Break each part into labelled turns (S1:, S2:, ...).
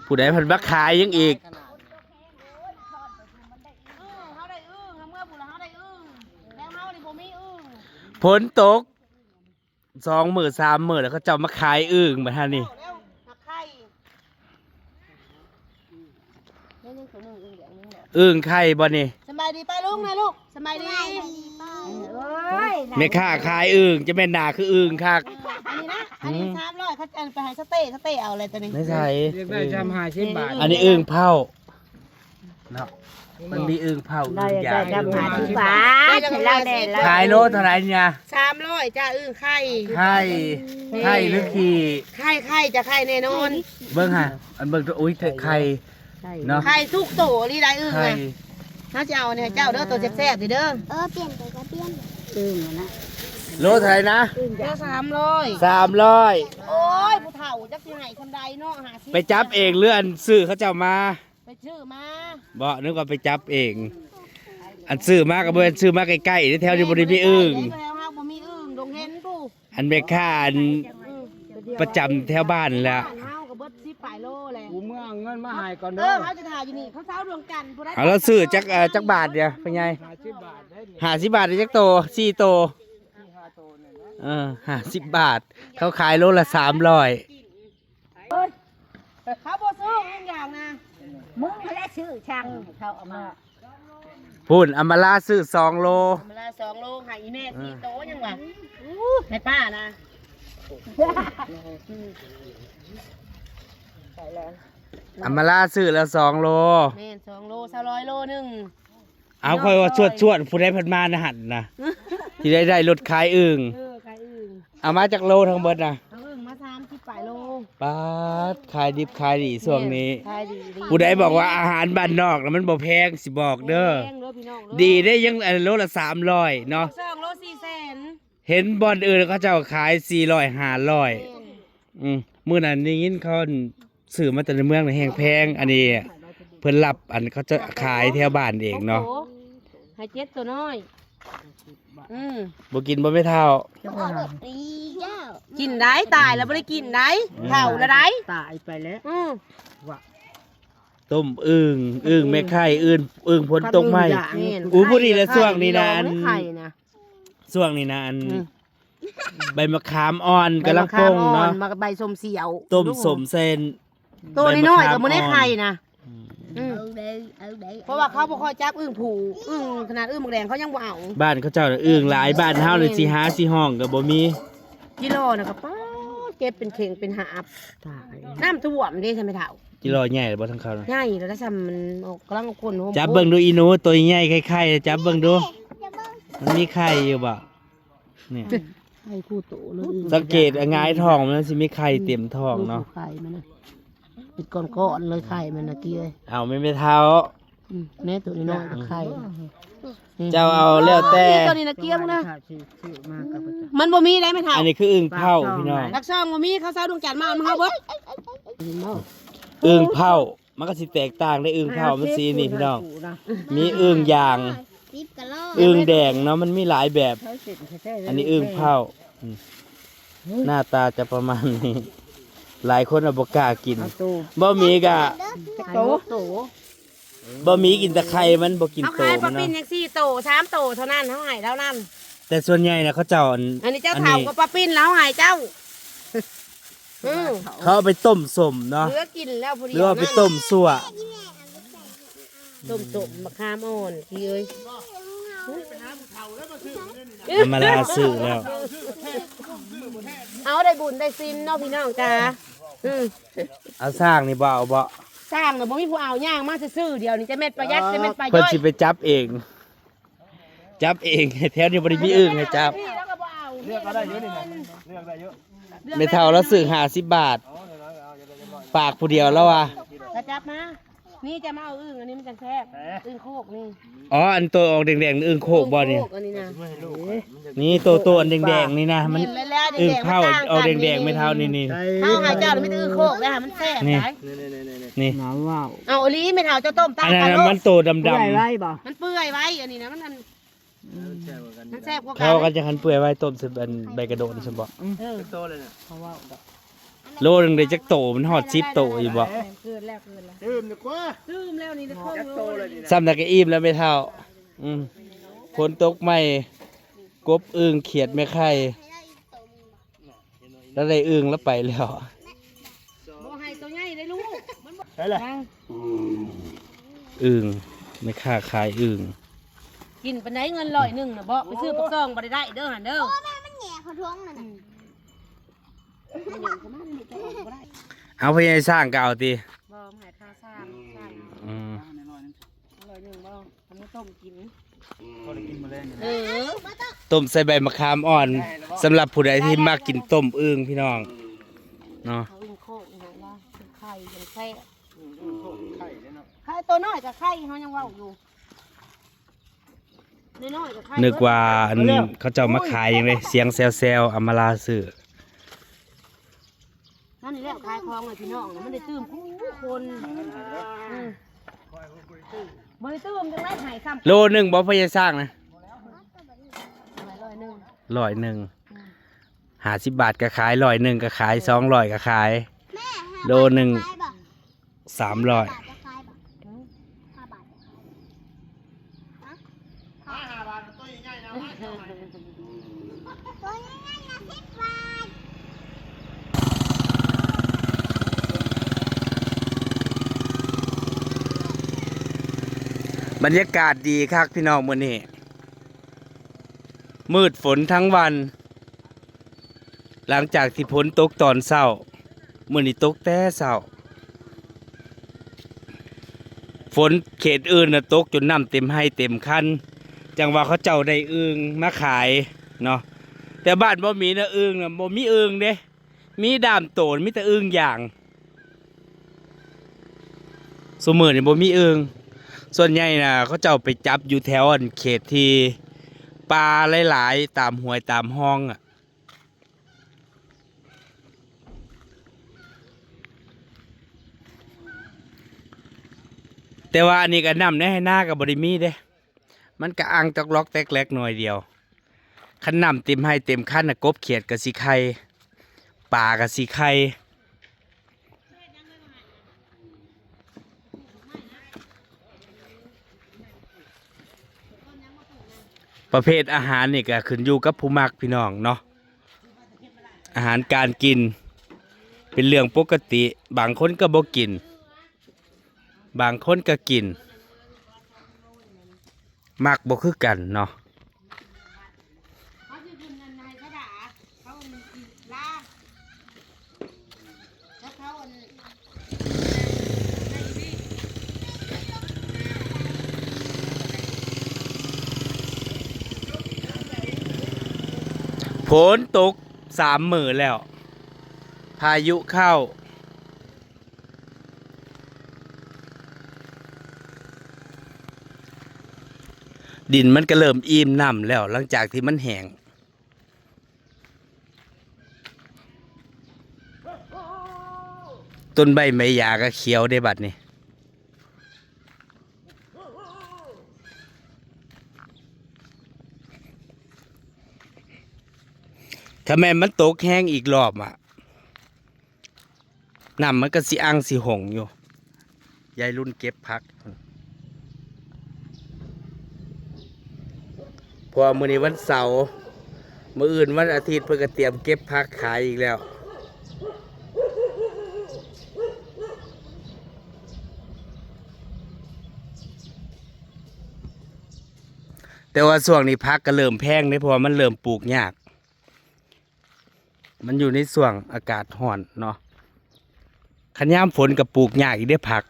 S1: ผู้ใดพันบักขายยังอีกฝนตก2 มื้อ 3 มื้อแล้วเขาจะมาขายอึ่งมาท่านนี่อึ่งไข่บ่นี่
S2: สบายดีป้าลุงนะลูกสบายดี
S1: แม่ค้าขายอึ่งจะแม่นหนาคืออึ่งคัก
S2: อันนี้นะอันนี้300เขาจะไปให้สเต้เอาอะไรตัวนี้
S1: ไม่ใช่
S3: เรียกได้50 บาท
S1: อันนี้อึ่งเผาเนาะมันมีอึ่งเผาอึ่งย่าง
S4: 50 บาท
S1: ขายโลเท่าไหร่เนี่ย
S2: 300จ้าอึ่งไข่
S1: ไข่หรือขี้
S2: ไข่จะไข่แน่นอน
S1: เบิ่งฮะอันเบิ่งตัวอุ้ยไข่เนาะ
S2: ไข่ทุกโตนี่ได้อึ่งนะเขาจะเอาเนี่ยเจ้าเด้อตัวแซ่บๆดิเด้อ
S4: เปลี่ยนไปก็เปลี่ยนอึ่งนะ
S1: โลเท่าไหร่นะ
S2: เด้อ
S1: 300
S2: โอ้ยผู้เฒ่าจักสิให้คนใดเนาะ50
S1: ไปจับเองเลื่อนซื้อเขาเจ้ามา
S2: ไปชื่อมา
S1: บ่นึกว่าไปจับเองอันซื้อมาก็บ่ซื้อมาใกล้ๆแถวนี้บ่ได้มีอึ่ง
S2: แล้วเฮาบ่มีอึ่งดงเห็นกู
S1: อันแม่ค้าอันประจำแถวบ้านแหละ
S2: เฮาก็เบิด10ปลายโลแหละ
S3: กูเมื่อเงินมาให้ก่อนเด้อ
S2: เฮาจะถ่ายอยู่นี่เขาเช้าดวงจันทร์ผู้ใด
S1: เอาแล้วซื้อจักบาทเดียวเป็นไง
S3: 50 บาทได้
S1: 50 บาทได้จักโต4 โต50 บาทเขาขายโลละ300
S2: เขาบ่ซื้ออย่างนะ
S4: มึงไม่ได้ซื้อช่างเขาเอามา
S1: พูนอำมาลาซื้อ2 โล
S2: เวลา2 โลให้อีแม่4 โตยังวะให้ป้านะ
S1: อำมาลาซื้อแล้ว2 โล
S2: แม่น2 โล200 โลนึง
S1: เอาค่อยว่าชวดผู้ใดเพิ่นมานะหั่นนะที่ได้รถขายอึ่ง
S2: ขายอึ่ง
S1: เอามาจากโลทั้งเบิดนะ
S2: เอาอึ่งมา30ปลายโล
S1: ป๊าดขายดิบขายดีช่วงนี้
S2: ขายดี
S1: ผู้ใดบอกว่าอาหารบ้านนอกแล้วมันบ่แพงสิบอกเด้อดีได้ยังโลละ300เนาะ
S2: 2 โล 400,000
S1: เห็นบ่อนอื่นเขาเจ้าขาย400 500มื้อนั้นได้ยินเขาซื้อมาแต่ในเมืองแพงแพงอันนี้เพิ่นรับอันเขาจะขายแถวบ้านเองเนาะ
S2: ให้7ตัวน้อย
S1: บ่กินบ่ไม่เท่า
S2: กินได้ตายแล้วบ่ได้กินได้เฒ่าแล้วได้
S3: ตายไปแล้ว
S1: ต้มอึ่งแม่ไข่อึ่งพ้นตกไหมผู้ดีแล้วช่วงนี้นะช่วงนี้นะใบมะขามอ่อนกำลังโป่งเนาะ
S2: ใบส้มเสียว
S1: ต้มสมเส้น
S2: ตัวน้อยๆก็บ่ได้ไข่นะเพราะว่าเขาบ่ค่อยจับอึ่งผูอึ่งขนาดอึ่งหมกแดงเขายังบ่เอา
S1: บ้านเขาเจ้าอึ่งหลายบ้านเฮาเลยสิหาสิห้องก็บ่มี
S2: กิโลน่ะก็ป๊าเก็บเป็นเข่งเป็นหาบน้ำท่วมเด้ใช่มั้ยเฒ่า
S1: กิโลใหญ่บ่ทั้งเขา
S2: ใหญ่แล้วซ้ำมันกำลังคนโห
S1: จับเบิ่งดูอีหนูตัวใหญ่ไข่ๆจับเบิ่งดูมันมีไข่อยู่บ่นี่
S2: ไข่คู่โตเลย
S1: สังเกตหงายท้องมันสิมีไข่เต็มท้องเนาะ
S2: ไข่มันน่ะเป็นก้อนๆเลยไข่มันน่ะกี้เอ้ย
S1: เอาไม่เท่า
S2: แน่ตัวน้อยๆไข่
S1: เจ้าเอาแล้วแต่
S2: ตัวนี้น่ะเกี้ยมนะมันบ่มีได้ไม่เท่า
S1: อันนี้คืออึ่งเผาพี่น้อง
S2: รักซ่องบ่มีเขาเช้าดวงจันทร์มาเอาเฮาเบิด
S1: อึ่งเผามันก็สิแตกต่างได้อึ่งเผามันสีนี่พี่น้องมีอึ่งยางอึ่งแดงเนาะมันมีหลายแบบอันนี้อึ่งเผาหน้าตาจะประมาณนี้หลายคนบ่กล้ากินบ่มีกะบ่มีกินแต่ไข่มันบ่กินโต
S2: มันเนาะเขาขายปลาปิ้นจัง4 โต 3 โตเท่านั้นเฮาให้แล้วนั่น
S1: แต่ส่วนใหญ่นะเขาเจ้า
S2: อันนี้เจ้าเฒ่าก็ปลาปิ้นแล้วให้เจ้า
S1: เขาเอาไปต้มสมเนาะ
S2: เหลือกินแล้วพอดี
S1: หรือว่าไปต้มซั่ว
S2: ต้มสมมะขามอ่อนพี่เอ้ย
S1: มาลาซื้อแล้ว
S2: เอาได้บุญได้ซินเนาะพี่น้องจ้า
S1: เอาสร้างนี่บ่เอาบ่
S2: สร้างน่ะบ่มีผู้เอาย่างมาซื่อๆเดียวนี่จะเม็ดประหยัดจะเม็ดประย่อย
S1: เพิ่นสิไปจับเองแถวนี้บ่ได้มีอึ่งให้จับ
S3: เลือกก็ได้เยอะนี่นะเลือกได้เยอะ
S1: ไม่เท่าแล้วซื้อ50 บาทปากผู้เดียวแล้วว่ะ
S2: จะจับมานี่จะมาเอาอึ่งอันนี้มันจะแซ่บอึ่งโคกนี่
S1: อ๋ออันตัวออกแดงๆอึ่งโคกบ่นี่นี่ตัวอันแดงๆนี่นะมันอึ่งเผาออกแดงๆไม่เท่านี่
S2: เฮาหาเจ้าไม่อึ่งโคกเลยค่ะมันแซ่บได้
S1: นี่
S3: น้ำว้าว
S2: เอาอีหลีไม่เท่าจะต้มตา
S1: อันนั้นมันโตดำๆ
S2: มันเปื่อยไว้อันนี้นะมัน
S3: แซ่บกว่ากัน
S2: มันแซ่บกว่ากั
S1: เขากันจะหันเปื่อยไว้ต้มใส่ใบกระโดดใช่บ่
S3: โตเลยน่ะ
S2: เพราะว่า
S1: โลนึงได้จักโตมันฮอด10โตอยู่บ่
S2: เกินแล้ว
S3: ดื่มดีกว่า
S2: ลืมแล้วนี่นะ
S3: จักโตเลยนี่นะ
S1: ซ้ำนักก็อิ่มแล้วไม่เท่าฝนตกใหม่กบอึ่งเขียดไม่ไข่แล้วได้อึ่งแล้วไปแล้ว
S2: บ่ให้ตัวใหญ่ได้ลูก
S3: ใช่เลย
S1: อึ่งไม่ค่าขายอึ่ง
S2: กินปานใดเงิน100นึงน่ะบ่ไปซื้อปักซองบ่ได้เด้อหั่นเด้อ
S4: มันแหง่เขาท้องนั่นน่ะ
S1: เอาพยายสร้างก็เอาติ
S2: บ่มาให้ค่าสร้าง
S1: อืม
S2: 100นึงบ่ทำต้มกิน
S3: เขาได้กินมาแล้ว
S2: เออ
S1: ต้มใส่ใบมะขามอ่อนสำหรับผู้ใดที่มักกินต้มอึ่งพี่น้องเนาะ
S2: เขาวิ่งโคกนะว่าไข่ยังไข่
S3: ไข่เลยเนาะ
S2: ไข่ตัวน้อยกับไข่เขายังเว้าอยู่น้อยๆกับไข่
S1: นึกว่าอันเขาเจ้ามาขายอย่างเลยเสียงแซวๆอำมาลาซื้อ
S2: นั่นนี่แหละขายของเลยพี่น้องมันได้ตื้มผู้คนบริตื้มจังไรหายซ้ำ
S1: โลนึงบ่พยายสร้างนะ
S2: 100
S1: 50 บาทก็ขาย100ก็ขาย200ก็ขาย โลนึง 300
S4: จะคายบ่5 บาทจะคาย
S3: 5 บาทตัวใหญ่ๆนะ
S4: ตัวง่ายๆนะ10 บาท
S1: บรรยากาศดีคักพี่น้องมื้อนี้มืดฝนทั้งวัน หลังจากที่ฝนตกตอนเช้ามื้อนี้ตกแต่เช้าฝนเขตอื่นน่ะตกจนน้ำเต็มให้เต็มคันจังว่าเขาเจ้าได้อึ่งมาขายเนาะแต่บ้านบ่มีนะอึ่งน่ะบ่มีอึ่งเด้มีดามโตนมีแต่อึ่งอย่างซุมื้อนี่บ่มีอึ่งส่วนใหญ่น่ะเขาเจ้าไปจับอยู่แถวอันเขตที่ปลาหลายๆตามห้วยตามห้องอ่ะแต่ว่าอันนี้ก็นำในให้หน้ากับบริมีเด้มันก็อังตอกล็อกแตกแหลกหน่อยเดียวขันนำเต็มให้เต็มขั้นน่ะกบเขียดกับสีไข่ปลากับสีไข่ประเภทอาหารนี่ก็ขึ้นอยู่กับผู้มักพี่น้องเนาะอาหารการกินเป็นเรื่องปกติบางคนก็บ่กินบางคนก็กินมักบ่คือกันเนาะ
S2: เขาจะกินอันไหนเขาด่าเขากินลาบแล้วเขาอัน
S1: ฝนตก3 มื้อแล้ว พายุเข้า ดินมันก็เริ่มอิ่มน้ำแล้ว หลังจากที่มันแห้งต้นใบไม้หญ้าก็เขียวได้บัดนี้ถ้าแม่นมันตกแห้งอีกรอบอ่ะน้ำมันก็สิอังสิหงอยู่ยายรุ่นเก็บพักพอมื้อนี้วันเสาร์มื้ออื่นวันอาทิตย์เพิ่นก็เตรียมเก็บพักขายอีกแล้วแต่ว่าช่วงนี้พักก็เริ่มแพงเด้เพราะว่ามันเริ่มปลูกยากมันอยู่ในช่วงอากาศร้อนเนาะคันยามฝนก็ปลูกยากอีกได้ผัก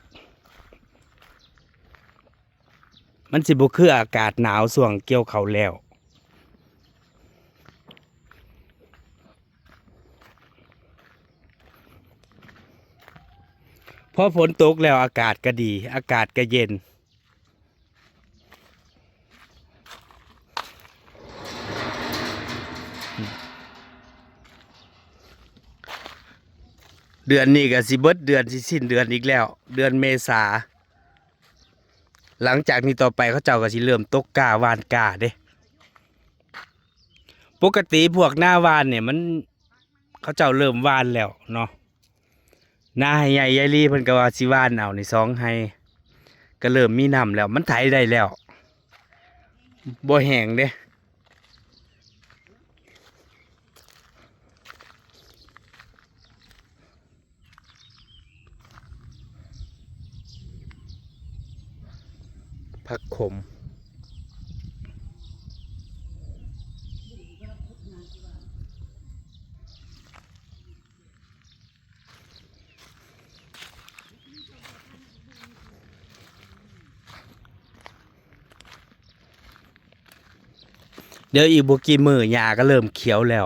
S1: มันสิบ่คืออากาศหนาวช่วงเกี่ยวข้าวแล้วพอฝนตกแล้วอากาศก็ดีอากาศก็เย็นเดือนนี้ก็สิเบิดเดือนสิสิ้นเดือนอีกแล้วเดือนเมษาหลังจากนี้ต่อไปเขาเจ้าก็สิเริ่มตกกาหวานกาเด้ ปกติพวกหน้าวานเนี่ยมันเขาเจ้าเริ่มวานแล้วเนาะหน้าให้ใหญ่ยายลีเพิ่นก็ว่าสิวานเอาใน2ให้ก็เริ่มมีน้ำแล้วมันไถได้แล้วบ่แห้งเด้ผักขมเดี๋ยวอีกบ่กี่มื้อหญ้าก็เริ่มเขียวแล้ว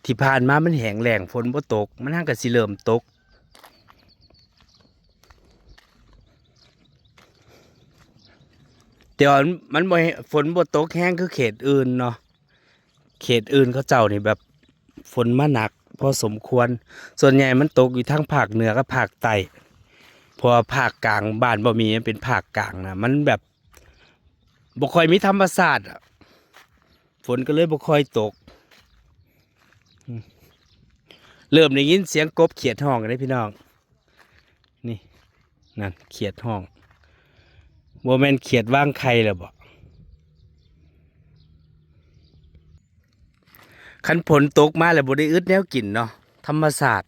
S1: ที่ผ่านมามันแห้งแล้งฝนบ่ตกมันหักก็สิเริ่มตกแต่ว่ามันบ่ฝนบ่ตกแห้งคือเขตอื่นเนาะเขตอื่นเขาเจ้านี่แบบฝนมาหนักพอสมควรส่วนใหญ่มันตกอยู่ทั้งภาคเหนือกับภาคใต้เพราะว่าภาคกลางบ้านบ่มีมันเป็นภาคกลางนะมันแบบบ่ค่อยมีธรรมชาติอะฝนก็เลยบ่ค่อยตกเริ่มได้ยินเสียงกบเขียดห้องกันได้พี่น้องนี่นั่นเขียดห้องบ่แม่นเขียดว่างไข่แล้วบ่คันฝนตกมาแล้วบ่ได้อึดแนวกินเนาะธรรมชาติ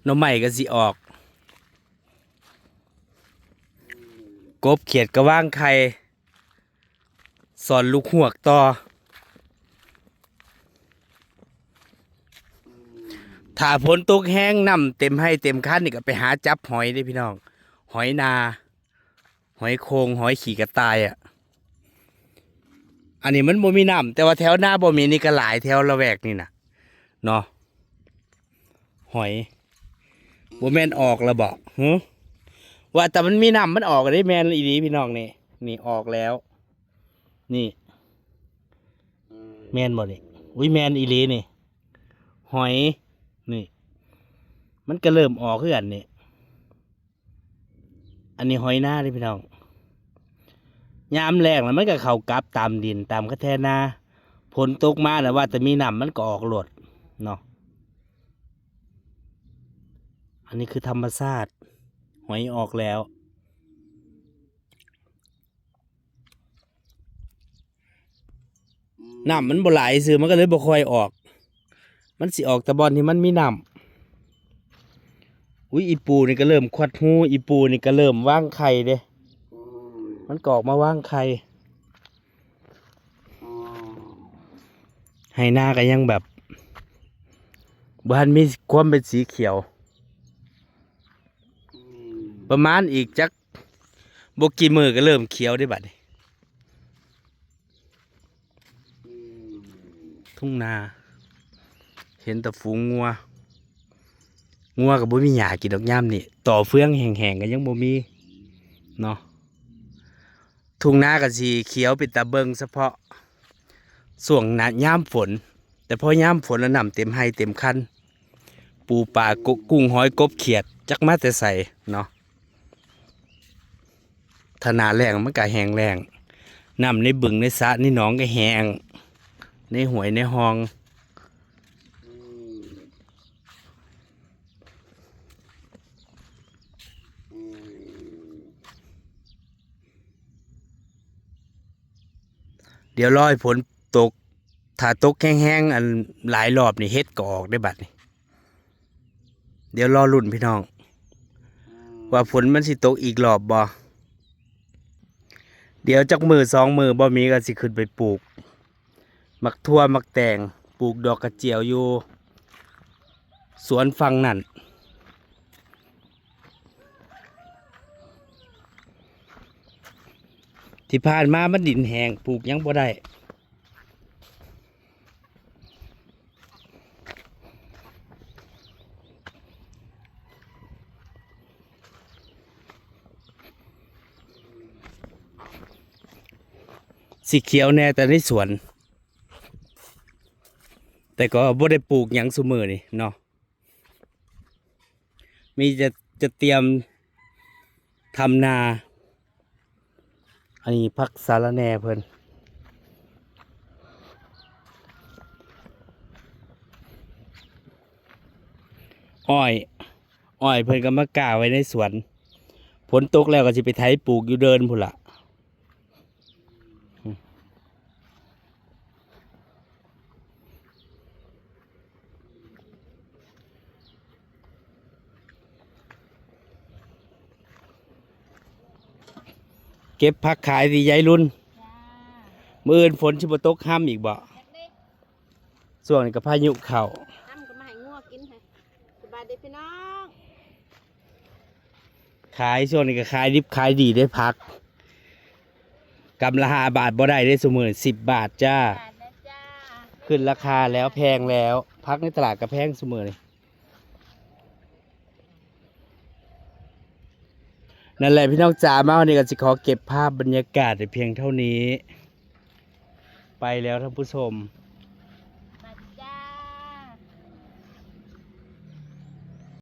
S1: หน่อไม้ก็สิออกกบเขียดก็ว่างไข่สอนลูกหวกต่อถ้าฝนตกแห้งน้ำเต็มให้เต็มคันนี่ก็ไปหาจับหอยได้พี่น้องหอยนาหอยโคงหอยขี่กระต่ายอ่ะอันนี้มันบ่มีน้ำแต่ว่าแถวหน้าบ่มีนี่ก็หลายแถวละแวกนี่นะเนาะหอยบ่แม่นออกแล้วบอกว่าแต่มันมีน้ำมันออกได้แม่นอีนี้พี่น้องนี่นี่ออกแล้วนี่แม่นบ่นี่อุ้ยแม่นอีหลีนี่หอยนี่มันก็เริ่มออกขึ้นกันนี่อันนี้หอยหน้าเลยพี่น้องยามแรงแล้วมันก็เข้ากลับตามดินตามกระแทนาฝนตกมาแต่ว่าแต่มีน้ำมันก็ออกหลดเนาะอันนี้คือธรรมชาติหอยออกแล้วน้ำมันบ่ไหลซื้อมันก็เลยบ่ค่อยออกมันสิออกแต่บอลที่มันมีน้ำอุ้ยอีปูนี่ก็เริ่มควัดหูอีปูนี่ก็เริ่มว่างไข่เด้มันกอกมาว่างไข่ให้หน้าก็ยังแบบบ้านมีความเป็นสีเขียวประมาณอีกจักบกี่มือก็เริ่มเขียวได้บัดนี้ทุ่งนาเห็นแต่ฝูงงัวกับบ่มีหญ้ากินดอกย่ำนี่ต่อเฟืองแห้งๆก็ยังบ่มีเนาะทุ่งนาก็สีเขียวเป็นตาเบิงเฉพาะส่วงน้ำย่ำฝนแต่พอย่ำฝนแล้วน้ำเต็มให้เต็มคันปูปลากุ้งหอยกบเขียดจักมาแต่ใส่เนาะถ้าหนาแรงมันก็แห้งแรงน้ำในบึงในสระในหนองก็แห้งในห้วยในห้องเดี๋ยวรอให้ฝนตกถ้าตกแห้งๆอันหลายรอบนี่เฮ็ดก็ออกได้บัดนี่เดี๋ยวรอรุ่นพี่น้องว่าฝนมันสิตกอีกรอบบ่เดี๋ยวจักมือ2 มือบ่มีก็สิขึ้นไปปลูกมักทั่วมักแตงปลูกดอกกระเจียวอยู่สวนฝั่งนั่นที่ผ่านมามันดินแห้งปลูกยังบ่ได้สีเขียวแน่แต่ในสวนแต่ก็บ่ได้ปลูกหยังซุมื้อนี่เนาะมีจะเตรียมทำนาอันนี้พักสาระแหน่เพิ่น อ้อยเพิ่นก็มากล้าไว้ในสวนฝนตกแล้วก็สิไปไถปลูกอยู่เดินพุ่นล่ะเก็บผักขายสิยายรุ่นมื้ออื่นฝนสิบ่ตกห้ำอีกบ่ช่วงนี้ก็พายุเข้า
S2: น้ำก็มาให้งัวกินให้สบายดีพี่น้อง
S1: ขายช่วงนี้ก็ขายดิบขายดีได้พักกำละ5 บาทบ่ได้ได้เสมอ10 บาทจ้า ขึ้นราคาแล้วแพงแล้วพักในตลาดก็แพงเสมอเลยนั่นแหละพี่น้องจ๋ามาวันนี้ก็จะขอเก็บภาพบรรยากาศแต่เพียงเท่านี้ ไปแล้วท่านผู้ชม